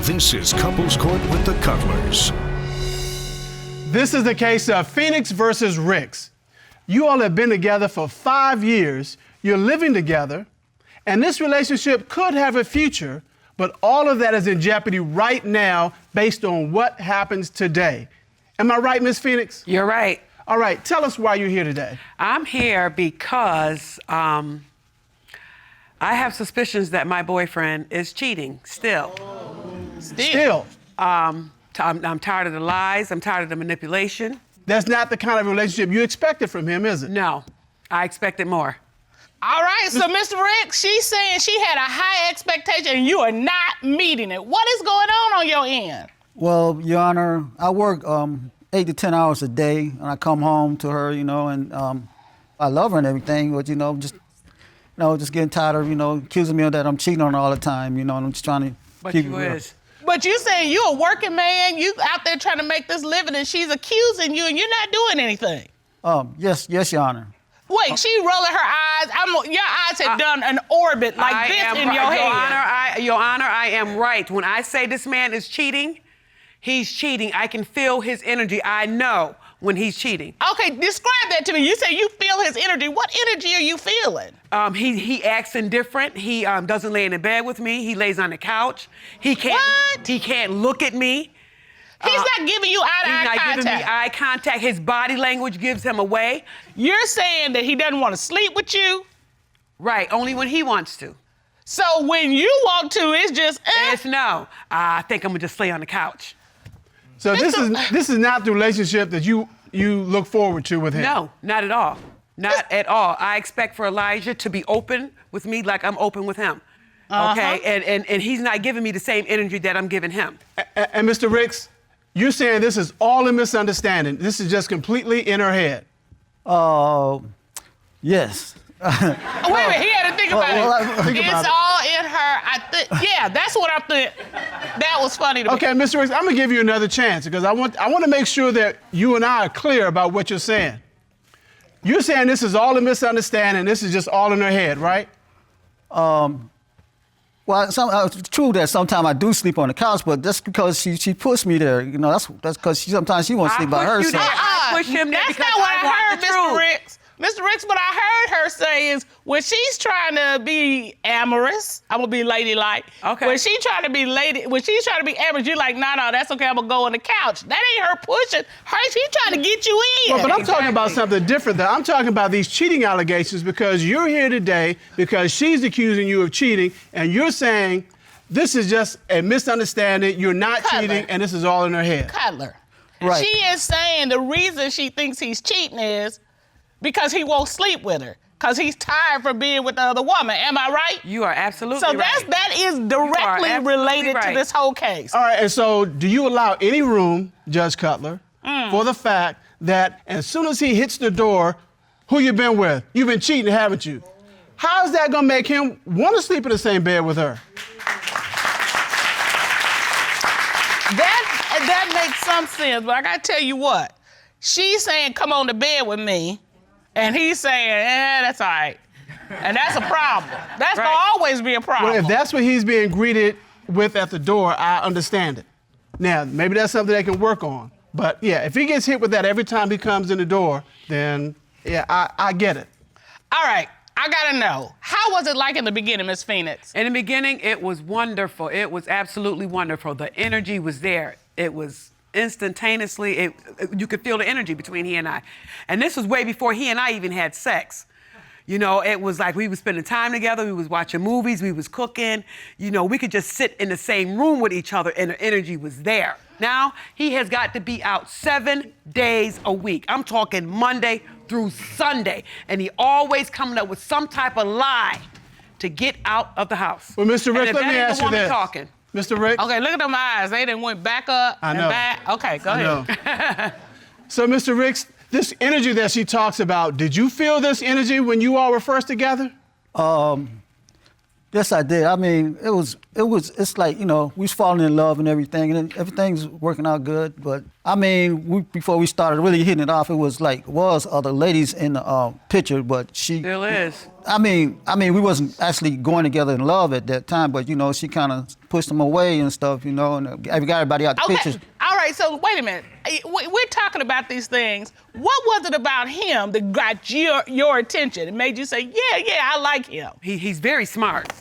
This is Couples Court with the Cutlers. This is the case of Phoenix versus Ricks. You all have been together for 5 years. You're living together, and this relationship could have a future, but all of that is in jeopardy right now based on what happens today. Am I right, Miss Phoenix? You're right. All right, tell us why you're here today. I'm here because I have suspicions that my boyfriend is cheating still. Still? I'm tired of the lies. I'm tired of the manipulation. That's not the kind of relationship you expected from him, is it? No, I expected more. All right, so Mr. Rick, she's saying she had a high expectation and you are not meeting it. What is going on your end? Well, Your Honor, I work 8 to 10 hours a day, and I come home to her, and I love her and everything, but just getting tired of accusing me of that I'm cheating on her all the time, and I'm just trying to keep it real. But you saying you a working man, you out there trying to make this living, and she's accusing you, and you're not doing anything. Yes, Your Honor. Wait, she rolling her eyes. Your eyes have done an orbit like this in your head. Your Honor, I am right. When I say this man is cheating, he's cheating. I can feel his energy. I know when he's cheating. Okay, describe that to me. You say you feel his energy. What energy are you feeling? He acts indifferent. He doesn't lay in the bed with me. He lays on the couch. He can't look at me. He's not giving you eye-to-eye contact. He's not giving me eye contact. His body language gives him away. You're saying that he doesn't want to sleep with you? Right, only when he wants to. So when you want to, it's just, It's no. I think I'm gonna just lay on the couch. So this is not the relationship that you look forward to with him? No, not at all. Not at all. I expect for Elijah to be open with me like I'm open with him. Okay, and he's not giving me the same energy that I'm giving him. And Mr. Ricks, you're saying this is all a misunderstanding. This is just completely in her head. Yes. Wait a minute, he had to think about it. It's all in her. Yeah, that's what I think. That was funny to me. Okay, Mr. Ricks, I'm gonna give you another chance because I want to make sure that you and I are clear about what you're saying. You're saying this is all a misunderstanding. This is just all in her head, right? Well, it's true that sometimes I do sleep on the couch, but that's because she pushed me there. That's because sometimes she wants to sleep by herself. I push him there That's because not what I I want heard, the Mr. truth. Ricks. Mr. Ricks, what I heard her say is when she's trying to be amorous, I'm gonna be ladylike. Okay. When she's trying to be amorous, you're like, no, that's okay, I'm gonna go on the couch. That ain't her pushing. She's trying to get you in. Well, but I'm talking about something different, though. I'm talking about these cheating allegations because you're here today because she's accusing you of cheating, and you're saying this is just a misunderstanding, you're not cheating, and this is all in her head. Cutler. Right. She is saying the reason she thinks he's cheating is because he won't sleep with her, because he's tired from being with the other woman. Am I right? You are absolutely so right. So that is directly related to this whole case. All right, and so do you allow any room, Judge Cutler, for the fact that as soon as he hits the door, who you been with? You've been cheating, haven't you? How is that gonna make him want to sleep in the same bed with her? That makes some sense, but I gotta tell you what. She's saying, come on to bed with me, and he's saying, that's all right. And that's a problem. That's gonna always be a problem. Well, if that's what he's being greeted with at the door, I understand it. Now, maybe that's something they can work on. But yeah, if he gets hit with that every time he comes in the door, then yeah, I get it. All right, I gotta know, how was it like in the beginning, Miss Phoenix? In the beginning, it was wonderful. It was absolutely wonderful. The energy was there. It was instantaneously, you could feel the energy between he and I. And this was way before he and I even had sex. It was like we was spending time together, we was watching movies, we was cooking. We could just sit in the same room with each other and the energy was there. Now, he has got to be out 7 days a week. I'm talking Monday through Sunday. And he always coming up with some type of lie to get out of the house. Well, Mr. Ricks, let me ask you this. Talking. Mr. Ricks? Okay, look at them eyes. They done went back up and back. Okay, go ahead. So, Mr. Ricks, this energy that she talks about, did you feel this energy when you all were first together? Yes, I did. I mean, it's like, you know, we was falling in love and everything, and everything's working out good. But I mean, before we started really hitting it off, it was other ladies in the picture, but she Still is. I mean, we wasn't actually going together in love at that time, but you know, she kind of pushed them away and stuff, you know, and got everybody out the pictures. All right, so wait a minute. We're talking about these things. What was it about him that got your attention and made you say, yeah, I like him? He's very smart.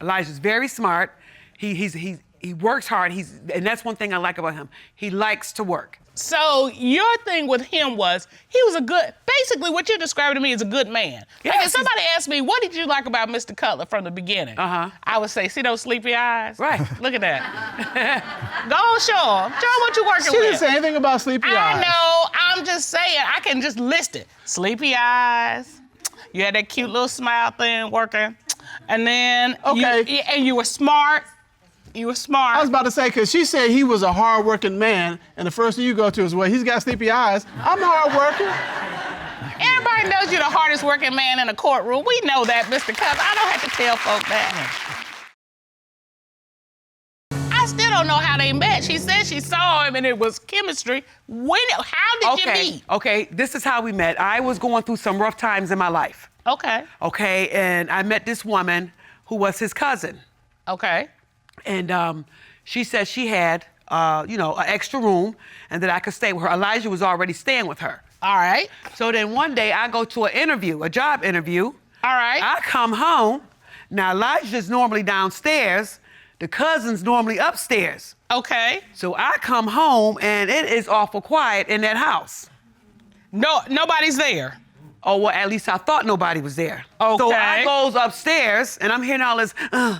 Elijah's very smart. He works hard. And that's one thing I like about him. He likes to work. So your thing with him was he was basically what you're describing to me is a good man. Yes, like if somebody asked me, what did you like about Mr. Cutler from the beginning? I would say, see those sleepy eyes? Right. Look at that. Go on, show him. Show him what you're working She with. didn't say anything about sleepy eyes. I know. I'm just saying. I can just list it. Sleepy eyes. You had that cute little smile thing working. And then you were smart. You were smart. I was about to say, because she said he was a hard-working man, and the first thing you go to is, well, he's got sleepy eyes. I'm hard-working. Everybody knows you're the hardest working man in a courtroom. We know that, Mr. Cutler. I don't have to tell folk that. I still don't know how they met. She said she saw him and it was chemistry. How did you meet? Okay, this is how we met. I was going through some rough times in my life. Okay. Okay, and I met this woman who was his cousin. Okay. And she said she had, an extra room and that I could stay with her. Elijah was already staying with her. All right. So then one day I go to an interview, a job interview. All right. I come home. Now Elijah's normally downstairs. The cousin's normally upstairs. Okay. So I come home and it is awful quiet in that house. No, nobody's there. Oh, well, at least I thought nobody was there. Okay. So I goes upstairs, and I'm hearing all this, I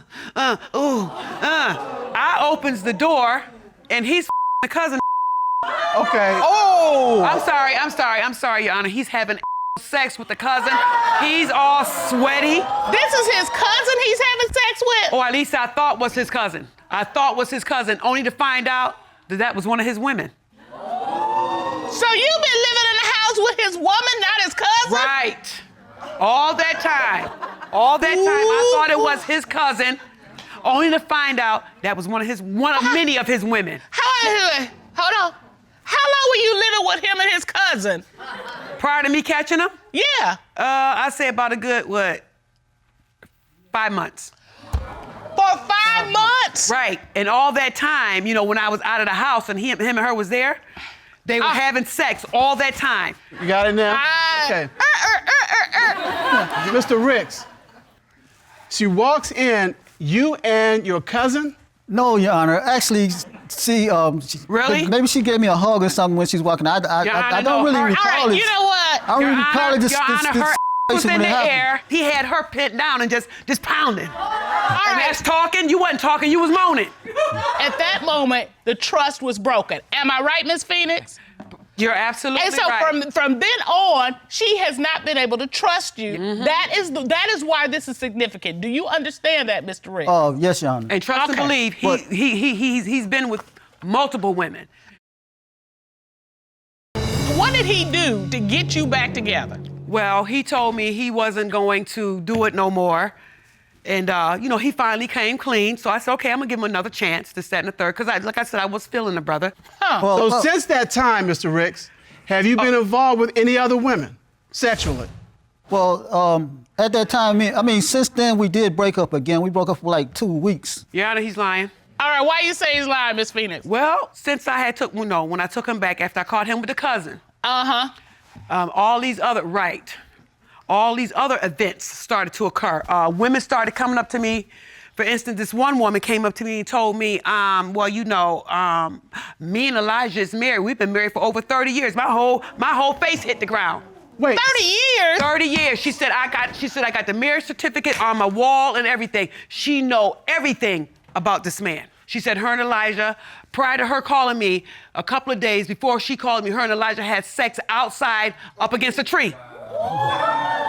opens the door, and he's the cousin. Okay. Oh! I'm sorry, Your Honor. He's having sex with the cousin. He's all sweaty. This is his cousin he's having sex with? Or at least I thought was his cousin. Only to find out that was one of his women. So you've been living in the house with his woman, not his cousin? Right. All that time, I thought it was his cousin, only to find out that was one of many of his women. Hold on. How long were you living with him and his cousin? Prior to me catching him? Yeah. I'd say about a good, 5 months. For 5 months? Right. And all that time, when I was out of the house and him and her was there, they were having sex all that time. You got it now? Okay. Mr. Ricks, she walks in, you and your cousin? No, Your Honor. Actually, Really? Maybe she gave me a hug or something when she's walking. I don't really recall All right, it. you know what? I don't really recall it. Your Honor, her was in the happened. air. He had her pinned down and just pounding. All And right. that's talking. You wasn't talking. You was moaning. At that moment, the trust was broken. Am I right, Miss Phoenix? You're absolutely And so right. from then on, she has not been able to trust you. Mm-hmm. That is why this is significant. Do you understand that, Mr. Rick? Oh, yes, Your Honor. And trust and believe, he's been with multiple women. What did he do to get you back together? Well, he told me he wasn't going to do it no more. And, he finally came clean. So I said, okay, I'm going to give him another chance, this, that, and the third. Because, like I said, I was feeling the brother. So since that time, Mr. Ricks, have you been involved with any other women sexually? Well, at that time, since then we did break up again. We broke up for like 2 weeks. Your Honor, he's lying. All right, why you say he's lying, Miss Phoenix? Well, since when I took him back after I caught him with the cousin. Uh-huh. All these other events started to occur. Women started coming up to me. For instance, this one woman came up to me and told me, me and Elijah is married. We've been married for over 30 years. My whole face hit the ground. Wait. 30 years? 30 years. She said I got the marriage certificate on my wall and everything. She know everything about this man. She said her and Elijah, prior to her calling me, a couple of days before she called me, her and Elijah had sex outside up against a tree.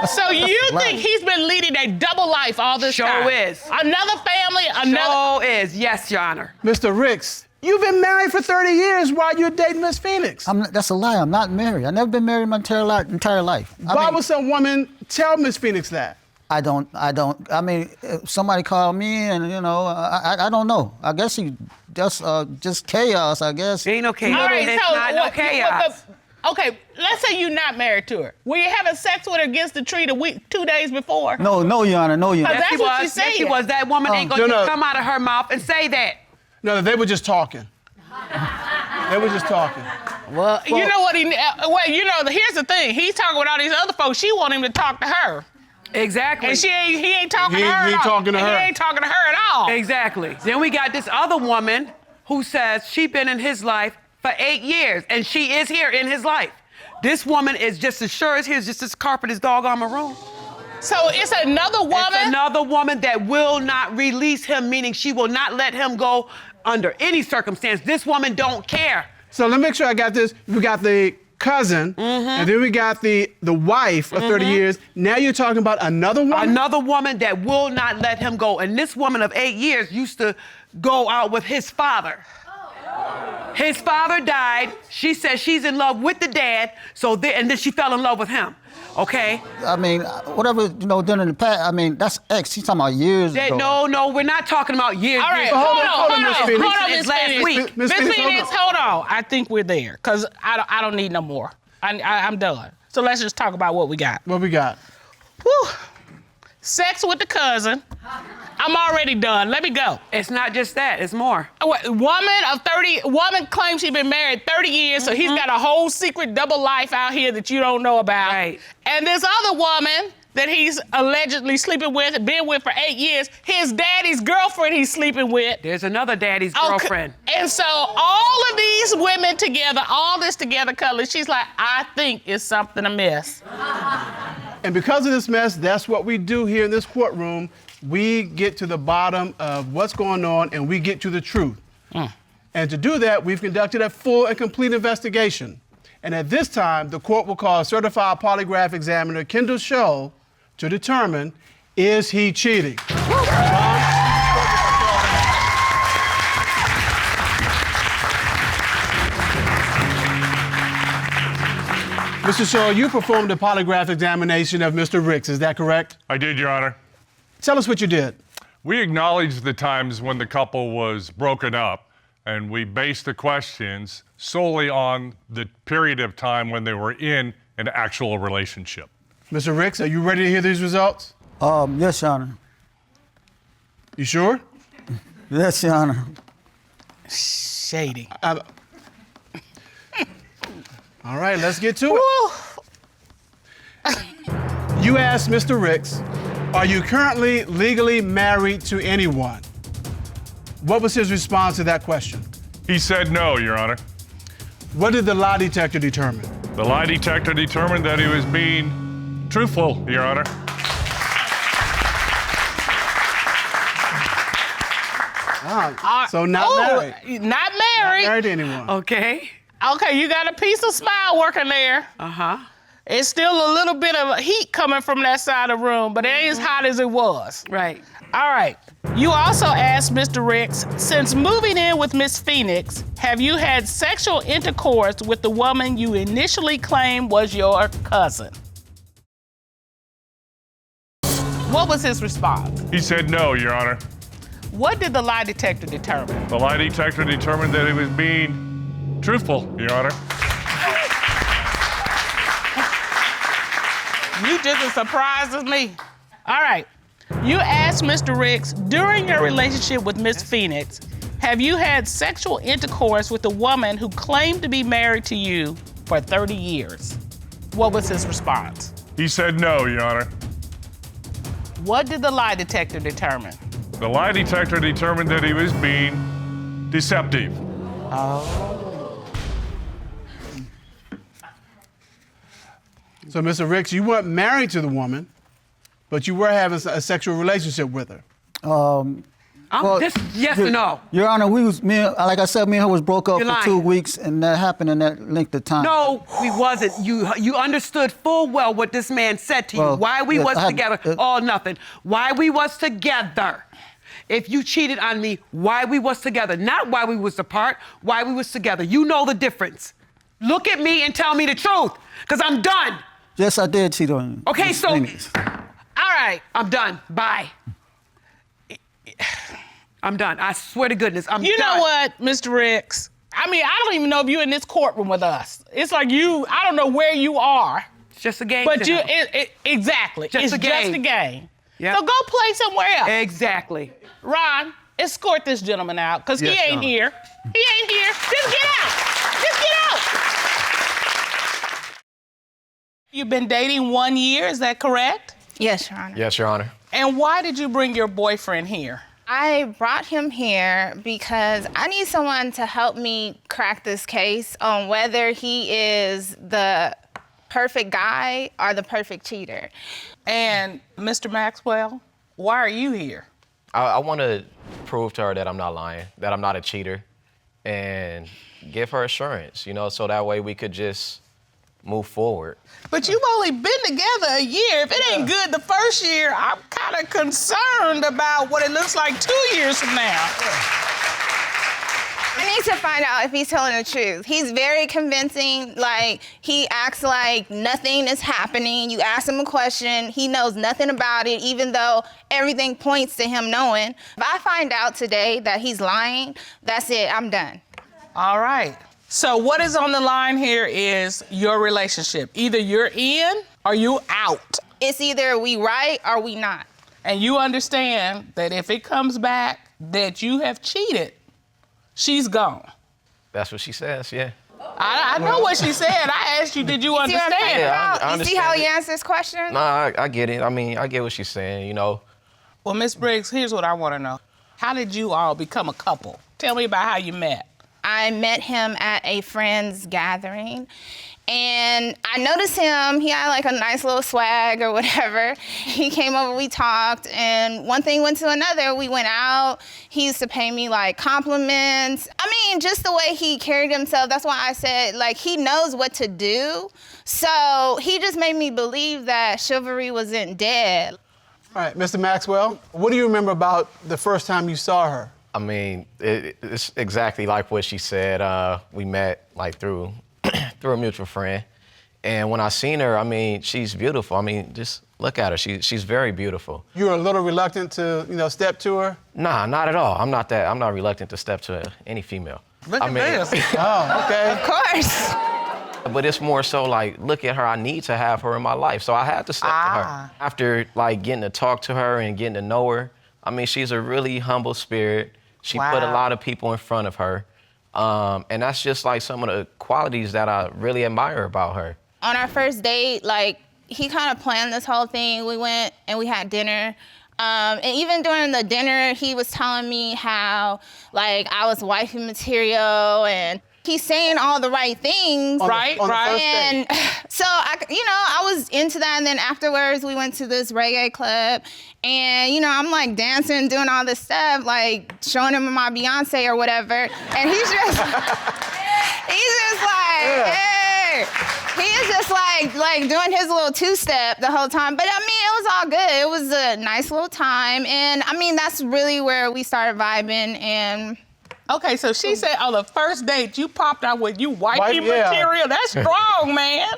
So you think he's been leading a double life all this time? Sure is. Another family, another... Sure is. Yes, Your Honor. Mr. Ricks, you've been married for 30 years while you're dating Miss Phoenix. That's a lie. I'm not married. I've never been married my entire life. Why would some woman tell Miss Phoenix that? I don't. I mean, if somebody called me and, you know, I don't know. I guess he just chaos, I guess. Ain't no chaos. All right, It's so not no chaos. Okay, let's say you're not married to her. Were you having sex with her against the tree 2 days before? No, Your Honor, no, Your Honor. That's what she Yes, she said. was. That woman ain't gonna No. just come out of her mouth and say that. No, they were just talking. They were just talking. Well, you know what here's the thing. He's talking with all these other folks. She want him to talk to her. Exactly. And he ain't talking to her. He ain't talking to her. He ain't talking to her at all. Exactly. Then we got this other woman who says she been in his life for 8 years, and she is here in his life. This woman is just as sure as he's just as carpet as doggone maroon. So it's another woman? It's another woman that will not release him, meaning she will not let him go under any circumstance. This woman don't care. So let me make sure I got this. We got the cousin, and then we got the wife of 30 years. Now you're talking about another woman? Another woman that will not let him go. And this woman of 8 years used to go out with his father. His father died. She said she's in love with the dad, and then she fell in love with him. Okay? I mean, whatever, you know, done in the past, I mean, that's ex. He's talking about years ago. No, we're not talking about years. All right, years. hold on, Miss Phoenix. Miss Last Phoenix. week. Miss Miss Phoenix, Phoenix, hold on. I think we're there, because I don't need no more. I'm done. So let's just talk about what we got. What we got? Whew. Sex with the cousin. I'm already done. Let me go. It's not just that, it's more. Woman claims she's been married 30 years, so he's got a whole secret double life out here that you don't know about. Right. And this other woman that he's allegedly sleeping with and been with for 8 years, his daddy's girlfriend he's sleeping with. There's another daddy's Okay. girlfriend. And so all of these women together, all this together, Cully, she's like, I think it's something amiss. And because of this mess, that's what we do here in this courtroom. We get to the bottom of what's going on and we get to the truth. And to do that, we've conducted a full and complete investigation. And at this time, the court will call certified polygraph examiner Kendall Scholl to determine, is he cheating? Mr. Scholl, you performed a polygraph examination of Mr. Briggs, is that correct? I did, Your Honor. Tell us what you did. We acknowledged the times when the couple was broken up, and we based the questions solely on the period of time when they were in an actual relationship. Mr. Briggs, are you ready to hear these results? Yes, Your Honor. You sure? Yes, Your Honor. Shady. All right, let's get to it. You asked Mr. Ricks, are you currently legally married to anyone? What was his response to that question? He said no, Your Honor. What did the lie detector determine? The lie detector determined that he was being truthful, Your Honor. So not married. Not Not married. married to anyone. Okay. Okay, you got a piece of smile working there. Uh-huh. It's still a little bit of heat coming from that side of the room, but it ain't as hot as it was. Right. All right. You also asked Mr. Ricks, since moving in with Miss Phoenix, have you had sexual intercourse with the woman you initially claimed was your cousin? What was his response? He said no, Your Honor. What did the lie detector determine? The lie detector determined that he was being truthful, Your Honor. You just as surprised as me. All right. You asked Mr. Ricks, during your relationship with Miss Phoenix, have you had sexual intercourse with a woman who claimed to be married to you for 30 years? What was his response? He said no, Your Honor. What did the lie detector determine? The lie detector determined that he was being deceptive. So, Mr. Ricks, you weren't married to the woman, but you were having a sexual relationship with her. Just yes or no? Your Honor, like I said, me and her was broke up You're for lying. 2 weeks, and that happened in that length of time. No, we wasn't. You understood full well what this man said to you. Well, Why we yes, was I had- together. All nothing. Why we was together. If you cheated on me, why we was together. Not why we was apart, why we was together. You know the difference. Look at me and tell me the truth, because I'm done. Yes, I did cheat on you. Okay, Miss so Phoenix. All right. I'm done. Bye. I'm done. I swear to goodness, I'm done. You know what, Mr. Ricks? I mean, I don't even know if you're in this courtroom with us. It's like I don't know where you are. It's just a game. But to him. exactly. Just it's a game. just a game. Yep. So go play somewhere else. Exactly. Ron, escort this gentleman out, because Yes, he ain't Your Honor. here. He ain't here. Just get out. Just get out. You've been dating 1 year, is that correct? Yes, Your Honor. Yes, Your Honor. And why did you bring your boyfriend here? I brought him here because I need someone to help me crack this case on whether he is the perfect guy or the perfect cheater. And Mr. Maxwell, why are you here? I want to prove to her that I'm not lying, that I'm not a cheater, and give her assurance, you know, so that way we could just move forward. But you've only been together a year. If it ain't good the first year, I'm kind of concerned about what it looks like 2 years from now. I need to find out if he's telling the truth. He's very convincing. Like, he acts like nothing is happening. You ask him a question, he knows nothing about it, even though everything points to him knowing. If I find out today that he's lying, that's it, I'm done. All right. So what is on the line here is your relationship. Either you're in or you out. It's either we right or we not. And you understand that if it comes back that you have cheated, she's gone. That's what she says, yeah. I know what she said. I asked you, did you See what I'm understand? talking Yeah, about? I You see how he understand it. answers questions? Nah, I get it. I mean, I get what she's saying, you know. Well, Miss Briggs, here's what I want to know. How did you all become a couple? Tell me about how you met. I met him at a friend's gathering, and I noticed him. He had like a nice little swag or whatever. He came over, we talked, and one thing went to another. We went out. He used to pay me like compliments. I mean, just the way he carried himself. That's why I said, like, he knows what to do. So he just made me believe that chivalry wasn't dead. All right, Mr. Maxwell, what do you remember about the first time you saw her? I mean, it's exactly like what she said. We met like through a mutual friend. And when I seen her, I mean, she's beautiful. I mean, just look at her. She's very beautiful. You were a little reluctant to, step to her? Nah, not at all. I'm not reluctant to step to any female. Look at this. Oh, okay. Of course. But it's more so like, look at her, I need to have her in my life. So I had to step to her. After like getting to talk to her and getting to know her, I mean, she's a really humble spirit. She put a lot of people in front of her. And that's just like some of the qualities that I really admire about her. On our first date, like, he kind of planned this whole thing. We went and we had dinner. And even during the dinner, he was telling me how, like, I was wifey material, and he's saying all the right things. Right. And so, I was into that. And then afterwards, we went to this reggae club. And, I'm like dancing, doing all this stuff, like showing him my Beyonce or whatever. And he's just like, hey. He is just like doing his little two-step the whole time. But I mean, it was all good. It was a nice little time. And I mean, that's really where we started vibing. And Okay, so she said on the first date, you popped out with you wifey yeah. material. That's strong, man.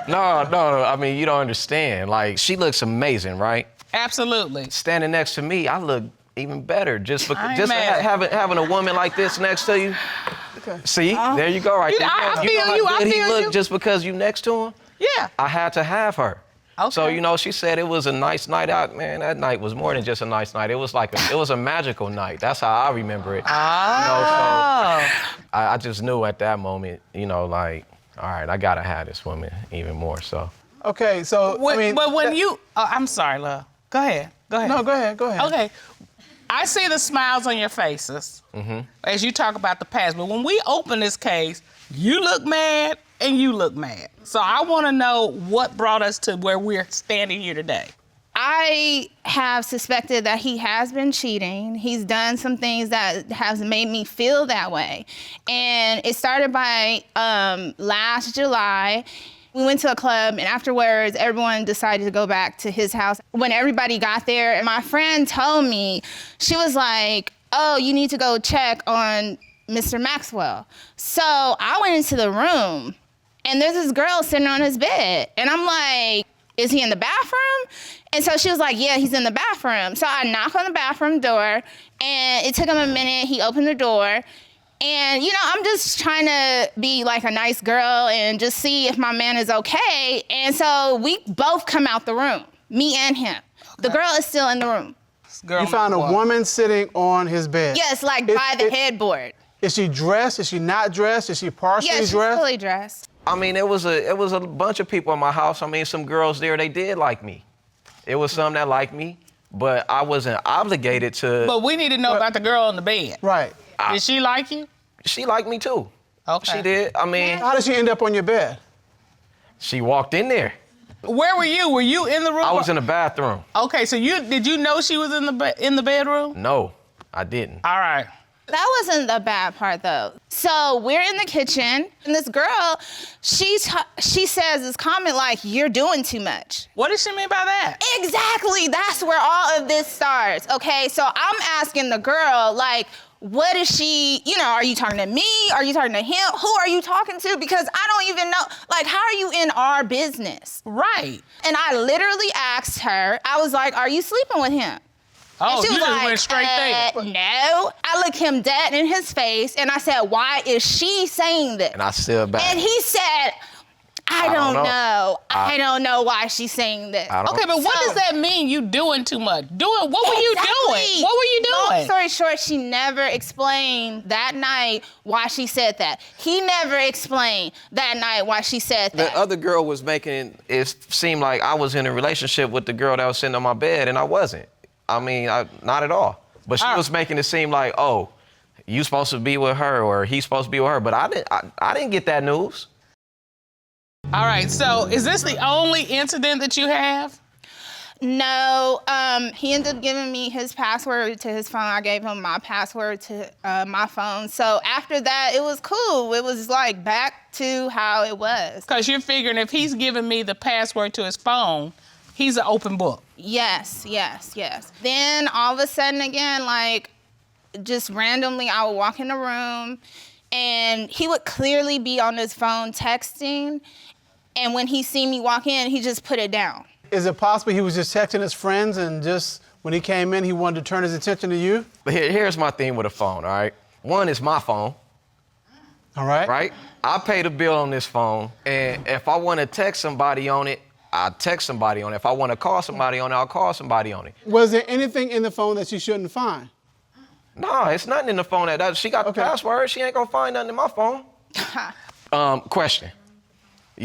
No, I mean, you don't understand. Like, she looks amazing, right? Absolutely. Standing next to me, I look even better just I ain't just mad. having a woman like this next to you. See, there you go, right there. I You know feel how you, I good he feel look you. just because you next to him? Yeah. I had to have her. Okay. So, she said it was a nice night out. Man, that night was more than just a nice night. It was like it was a magical night. That's how I remember it. Oh. So I just knew at that moment, like, all right, I gotta have this woman even more, so. Okay, so, But when you, I'm sorry, love. Go ahead. No, go ahead. Okay. I see the smiles on your faces as you talk about the past, but when we open this case, you look mad and you look mad. So I want to know what brought us to where we're standing here today. I have suspected that he has been cheating. He's done some things that has made me feel that way. And it started by last July. We went to a club, and afterwards, everyone decided to go back to his house. When everybody got there, and my friend told me, she was like, oh, you need to go check on Mr. Maxwell. So I went into the room, and there's this girl sitting on his bed. And I'm like, is he in the bathroom? And so she was like, yeah, he's in the bathroom. So I knock on the bathroom door, and it took him a minute. He opened the door. And, you know, I'm just trying to be like a nice girl and just see if my man is okay. And so we both come out the room, me and him. The girl is still in the room. You found a woman sitting on his bed. Yes, like by the headboard. Is she dressed? Is she not dressed? Is she partially Yeah, she's dressed? fully dressed. I mean, it was a bunch of people in my house. I mean, some girls there, they did like me. It was some that liked me, but I wasn't obligated to. But we need to know about the girl in the bed. Right. Did she like you? She liked me too. Okay. She did. I mean, How did she end up on your bed? she walked in there. Where were you? Were you in the room? I was in the bathroom. Okay, so did you know she was in the bedroom? No, I didn't. All right. That wasn't the bad part, though. So we're in the kitchen, and this girl, she says this comment like, you're doing too much. What does she mean by that? Exactly, that's where all of this starts, okay? So I'm asking the girl, like, what is she, you know, are you talking to me? Are you talking to him? Who are you talking to? Because I don't even know, like, how are you in our business? Right. And I literally asked her, I was like, are you sleeping with him? Oh, and she you was just like, went straight there. No. I looked him dead in his face and I said, why is she saying this? And I stood back. And he said, I don't know. I don't know why she's saying this. Okay, but what does that mean, you doing too much? What were you doing? What were you doing? Long story short, she never explained that night why she said that. He never explained that night why she said that. The other girl was making it seem like I was in a relationship with the girl that was sitting on my bed, and I wasn't. I mean, not at all. But she was making it seem like, oh, you supposed to be with her or he's supposed to be with her. But I didn't get that news. All right, so is this the only incident that you have? No, he ended up giving me his password to his phone. I gave him my password to my phone. So after that, it was cool. It was like back to how it was. Because you're figuring if he's giving me the password to his phone, he's an open book. Yes. Then all of a sudden again, like just randomly, I would walk in the room and he would clearly be on his phone texting. And when he see me walk in, he just put it down. Is it possible he was just texting his friends and just when he came in, he wanted to turn his attention to you? But here's my thing with a phone, all right? One is my phone. All right. Right? I pay the bill on this phone, and if I want to text somebody on it, I'll text somebody on it. If I want to call somebody on it, I'll call somebody on it. Was there anything in the phone that you shouldn't find? No, it's nothing in the phone that she got the password. She ain't gonna find nothing in my phone. Question.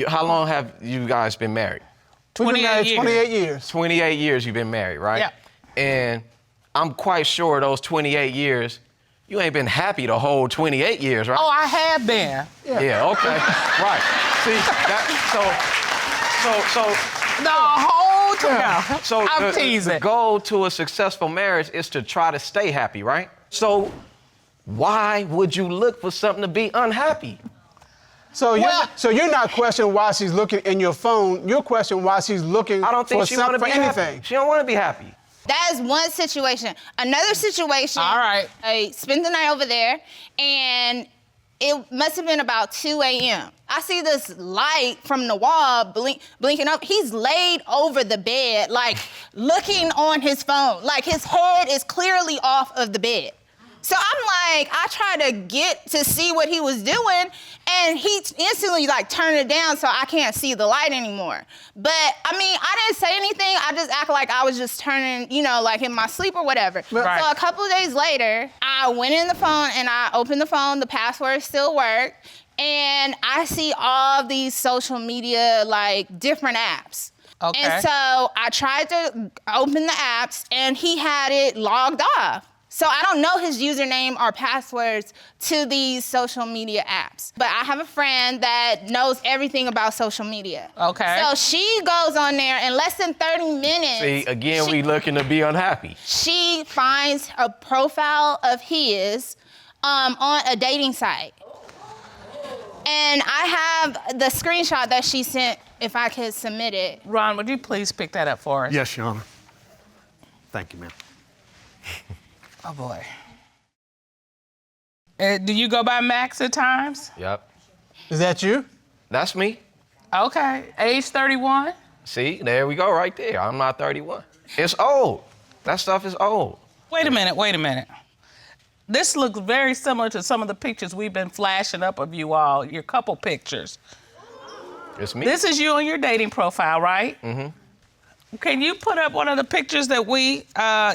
How long have you guys been married? 28 years. 28 years you've been married, right? Yeah. And I'm quite sure those 28 years, you ain't been happy the whole 28 years, right? Oh, I have been. Yeah, okay. Right. See, The whole time. so I'm teasing. the goal to a successful marriage is to try to stay happy, right? So why would you look for something to be unhappy? So you're not questioning why she's looking in your phone. You're questioning why she's looking I don't think for she want to be anything. happy. She don't want to be happy. That is one situation. Another situation, All right. I spent the night over there, and it must have been about 2 a.m. I see this light from the wall blinking up. He's laid over the bed, like looking on his phone. Like his head is clearly off of the bed. So I'm like, I try to get to see what he was doing, and he instantly like turned it down so I can't see the light anymore. But I mean, I didn't say anything. I just act like I was just turning, you know, like in my sleep or whatever. Right. So a couple of days later, I went in the phone and I opened the phone. The password still worked. And I see all of these social media, like different apps. Okay. And so I tried to open the apps and he had it logged off. So I don't know his username or passwords to these social media apps. But I have a friend that knows everything about social media. Okay. So she goes on there in less than 30 minutes. See, again, we looking to be unhappy. She finds a profile of his on a dating site. And I have the screenshot that she sent, if I could submit it. Ron, would you please pick that up for us? Yes, Your Honor. Thank you, ma'am. Oh, boy. Do you go by Max at times? Yep. Is that you? That's me. Okay. Age 31? See, there we go right there. I'm not 31. It's old. That stuff is old. Wait a minute. This looks very similar to some of the pictures we've been flashing up of you all, your couple pictures. It's me. This is you on your dating profile, right? Mm-hmm. Can you put up one of the pictures that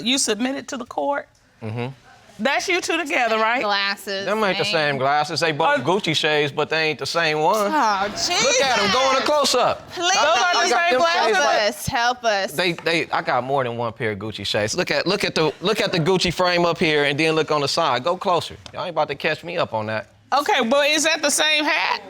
you submitted to the court? Mm-hmm. That's you two together, right? Glasses. Them ain't the same glasses. They both Gucci shades, but they ain't the same one. Oh, Jesus. Look at them. Go on a close-up. Please. Those are the same glasses. Help us. I got more than one pair of Gucci shades. Look at the Gucci frame up here, and then look on the side. Go closer. Y'all ain't about to catch me up on that. Okay, but is that the same hat?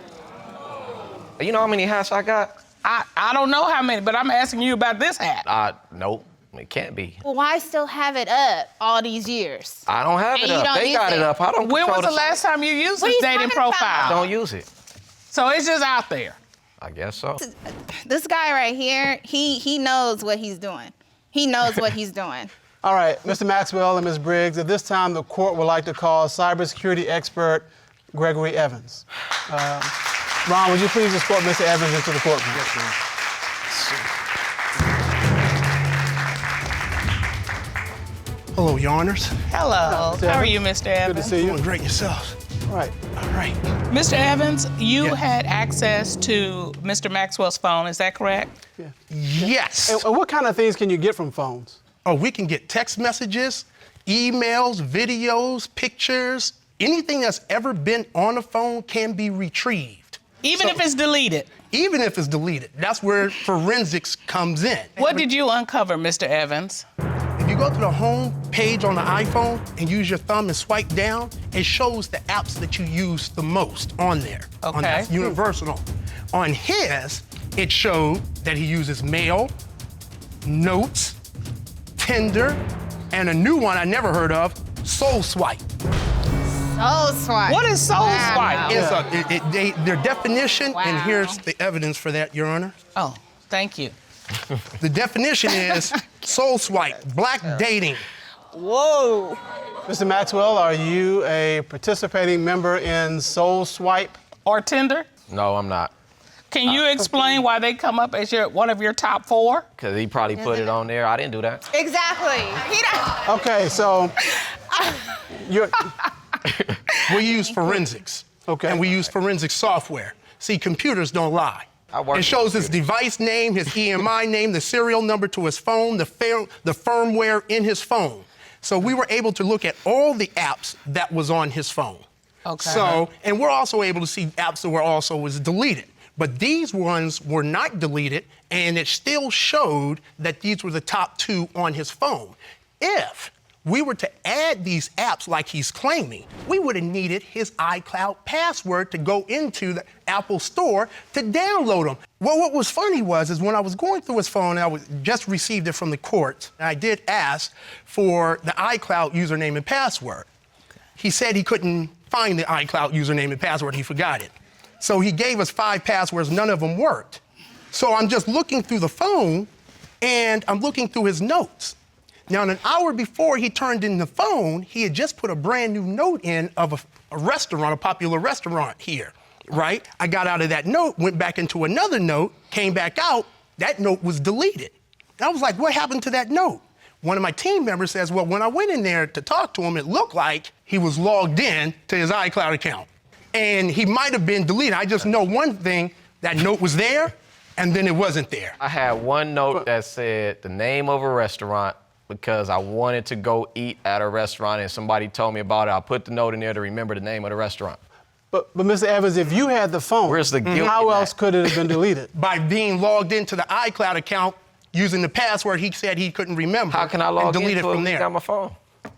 You know how many hats I got? I don't know how many, but I'm asking you about this hat. Nope. It can't be. Well, why still have it up all these years? I don't have it up. They got it up. I don't. When was the last time you used this dating profile? I don't use it. So it's just out there. I guess so. This guy right here, he knows what he's doing. He knows what he's doing. All right, Mr. Maxwell and Ms. Briggs, at this time, the court would like to call cybersecurity expert Gregory Evans. Ron, would you please escort Mr. Evans into the courtroom? Yes, sir. Hello, Your Honors. Hello. How are you, Mr. Evans? Good to see you. Doing great yourself. All right. All right. Mr. Evans, you had access to Mr. Maxwell's phone, is that correct? Yeah. Yes. And what kind of things can you get from phones? Oh, we can get text messages, emails, videos, pictures. Anything that's ever been on a phone can be retrieved. Even if it's deleted? Even if it's deleted. That's where forensics comes in. What did you uncover, Mr. Evans? If you go to the home page on the iPhone and use your thumb and swipe down, it shows the apps that you use the most on there. Okay. That's universal. On his, it showed that he uses Mail, Notes, Tinder, and a new one I never heard of, Soul Swipe. Soul Swipe. What is Soul Swipe? It's their definition, and here's the evidence for that, Your Honor. Oh, thank you. The definition is Soul Swipe, black dating. Whoa. Mr. Maxwell, are you a participating member in Soul Swipe? Or Tinder? No, I'm not. Can you explain why they come up as one of your top 4? Because he probably put it on there. I didn't do that. Exactly. Okay, so we use forensics. Okay. And we use forensic software. See, computers don't lie. It shows his device name, his EMI name, the serial number to his phone, the firmware in his phone. So we were able to look at all the apps that was on his phone. Okay. So, and we're also able to see apps that was deleted. But these ones were not deleted, and it still showed that these were the top 2 on his phone. If we were to add these apps like he's claiming, we would have needed his iCloud password to go into the Apple Store to download them. Well, what was funny is when I was going through his phone, I just received it from the court, and I did ask for the iCloud username and password. He said he couldn't find the iCloud username and password, he forgot it. So he gave us 5 passwords, none of them worked. So I'm just looking through the phone, and I'm looking through his notes. Now, an hour before he turned in the phone, he had just put a brand new note in of a restaurant, a popular restaurant here, right? I got out of that note, went back into another note, came back out, that note was deleted. I was like, what happened to that note? One of my team members says, well, when I went in there to talk to him, it looked like he was logged in to his iCloud account. And he might have been deleted. I just know one thing, that note was there, and then it wasn't there. I had one note that said the name of a restaurant because I wanted to go eat at a restaurant and somebody told me about it. I put the note in there to remember the name of the restaurant. But Mr. Evans, if you had the phone, where's the guilt how else could it have been deleted? By being logged into the iCloud account using the password he said he couldn't remember. How can I log and delete into it from it there? on my phone?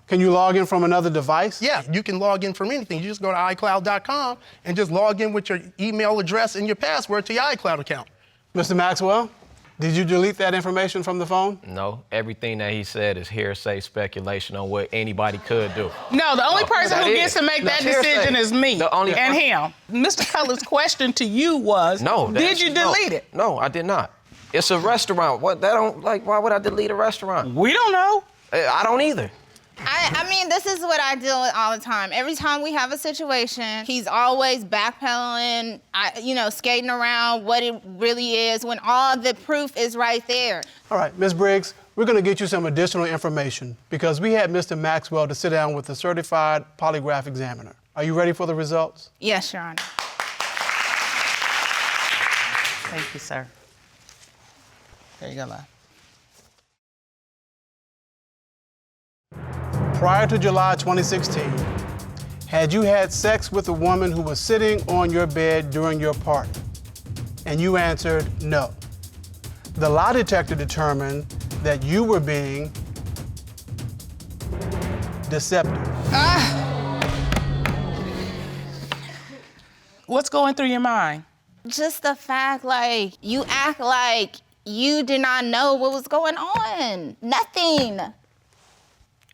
Can you log in from another device? Yeah, you can log in from anything. You just go to iCloud.com and just log in with your email address and your password to your iCloud account. Mr. Maxwell, did you delete that information from the phone? No, everything that he said is hearsay speculation on what anybody could do. No, the only person who gets to make that decision is me and him. Mr. Cutler's question to you was, did you delete it? No, I did not. It's a restaurant. Why would I delete a restaurant? We don't know. I don't either. I mean, this is what I deal with all the time. Every time we have a situation, he's always backpedaling, skating around what it really is when all the proof is right there. All right, Ms. Briggs, we're going to get you some additional information because we had Mr. Maxwell to sit down with the certified polygraph examiner. Are you ready for the results? Yes, Your Honor. Thank you, sir. There you go, love. Prior to July 2016, had you had sex with a woman who was sitting on your bed during your party? And you answered no. The lie detector determined that you were being deceptive. What's going through your mind? Just the fact, you act like you did not know what was going on. Nothing.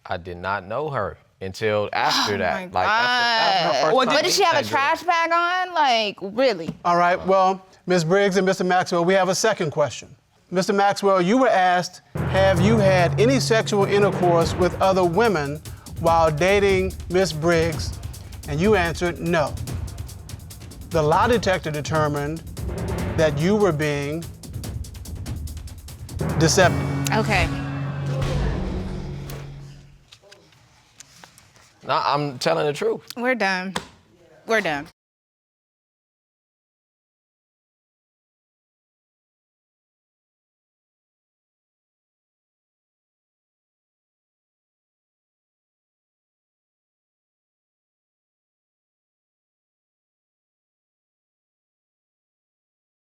I did not know her until after that. My God. What, did she have a trash bag on? Really? All right, well, Ms. Briggs and Mr. Maxwell, we have a second question. Mr. Maxwell, you were asked, have you had any sexual intercourse with other women while dating Ms. Briggs? And you answered no. The lie detector determined that you were being deceptive. Okay. No, I'm telling the truth. We're done. We're done.